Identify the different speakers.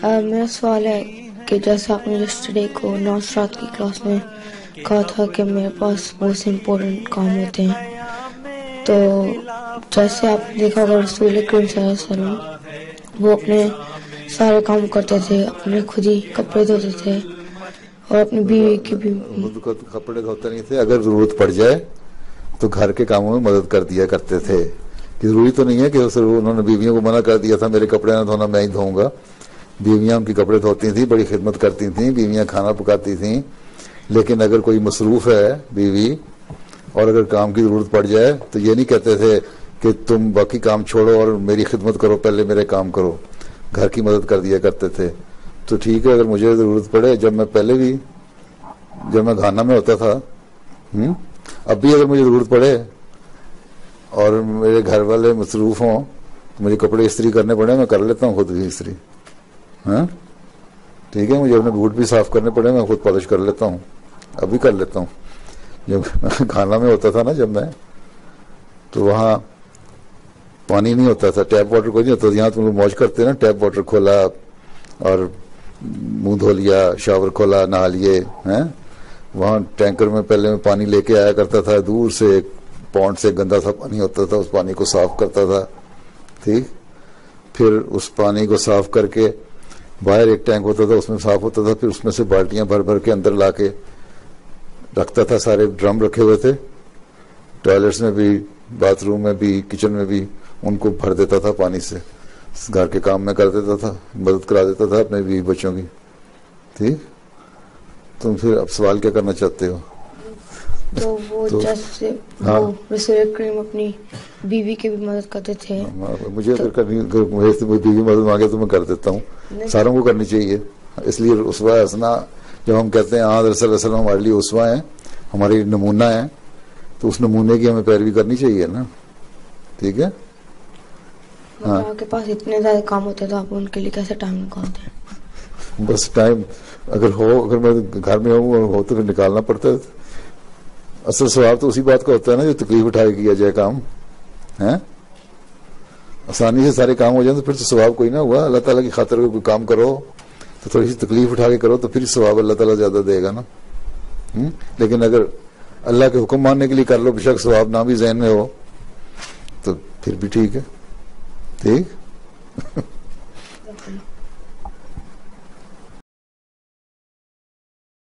Speaker 1: میرا سوال ہے کہ جیسے آپ نے یسٹرڈے کو نوشرات کی کلاس میں کہا تھا کہ میرے پاس بہت سے امپورٹنٹ کام ہوتے ہیں، تو جیسے آپ نے دیکھا ہوگا رسول کریم صلی اللہ علیہ وسلم وہ اپنے سارے کام کرتے تھے، اپنے خود ہی کپڑے دھوتے تھے اور اپنی بیوی کی بھی
Speaker 2: خود کپڑے دھوتے نہیں تھے، اگر ضرورت پڑ جائے تو گھر کے کاموں میں مدد کر دیا کرتے تھے. کہ ضروری تو نہیں ہے کہ انہوں نے بیویوں کو منع کر دیا تھا میرے کپڑے نہ دھونا میں ہی دھوؤں گا. بیویاں ان کی کپڑے دھوتی تھیں، بڑی خدمت کرتی تھیں، بیویاں کھانا پکاتی تھیں. لیکن اگر کوئی مصروف ہے بیوی اور اگر کام کی ضرورت پڑ جائے تو یہ نہیں کہتے تھے کہ تم باقی کام چھوڑو اور میری خدمت کرو، پہلے میرے کام کرو. گھر کی مدد کر دیا کرتے تھے. تو ٹھیک ہے، اگر مجھے ضرورت پڑے، جب میں گھانا میں ہوتا تھا، اب بھی اگر مجھے ضرورت پڑے اور میرے گھر والے مصروف ہوں تو مجھے کپڑے استری کرنے پڑے، میں کر لیتا ہوں خود ہی استری. ہاں ٹھیک ہے، مجھے اپنے بوٹ بھی صاف کرنے پڑے، میں خود پالش کر لیتا ہوں، ابھی کر لیتا ہوں. جب کھانا میں ہوتا تھا نا، جب میں تو وہاں پانی نہیں ہوتا تھا، ٹیپ واٹر کوئی نہیں ہوتا. یہاں تم لوگ موج کرتے ہیں نا، ٹیپ واٹر کھولا اور منہ دھو لیا، شاور کھولا، نہا لیے. وہاں ٹینکر میں پہلے میں پانی لے کے آیا کرتا تھا دور سے، ایک پونڈ سے گندا سا پانی ہوتا تھا، اس پانی کو صاف کرتا تھا. ٹھیک، پھر اس پانی کو صاف کر کے باہر ایک ٹینک ہوتا تھا، اس میں صاف ہوتا تھا، پھر اس میں سے بالٹیاں بھر بھر کے اندر لا کے رکھتا تھا. سارے ڈرم رکھے ہوئے تھے، ٹوائلٹس میں بھی، باتھ روم میں بھی، کچن میں بھی، ان کو بھر دیتا تھا پانی سے. گھر کے کام میں کر دیتا تھا، مدد کرا دیتا تھا اپنے بیوی بچوں کی. ٹھیک، تم پھر اب سوال کیا کرنا چاہتے ہو؟
Speaker 1: تو وہ جیسے وہ رسول کریم اپنی بیوی کی بھی مدد کرتے تھے.
Speaker 2: مجھے اگر بیوی مدد مانگے تو میں کر دیتا ہوں، ساروں کو کرنی چاہیے. اس لیے اسوہ حسنہ جب ہم کہتے ہیں حضرت صلی اللہ علیہ وسلم ہمارے لیے اسوہ ہیں، ہماری نمونہ ہیں، تو اس نمونے کی ہمیں پیروی کرنی چاہیے نا. ٹھیک ہے،
Speaker 1: آپ کے پاس اتنے زیادہ کام ہوتے تو آپ ان کے لیے کیسے ٹائم نکالتے ہیں؟
Speaker 2: بس ٹائم اگر میں گھر میں ہوں تو پھر نکالنا پڑتا ہے. اصل ثواب تو اسی بات کا ہوتا ہے نا جو تکلیف اٹھائے کیا جائے کام. آسانی سے سارے کام ہو جائیں تو پھر تو ثواب کوئی نہ ہوا. اللہ تعالیٰ کی خاطر کوئی کام کرو تو تھوڑی سی تکلیف اٹھا کے کرو تو پھر ثواب اللہ تعالیٰ زیادہ دے گا نا. لیکن اگر اللہ کے حکم ماننے کے لیے کر لو، بے شک ثواب نہ بھی ذہن میں ہو، تو پھر بھی ٹھیک ہے. ٹھیک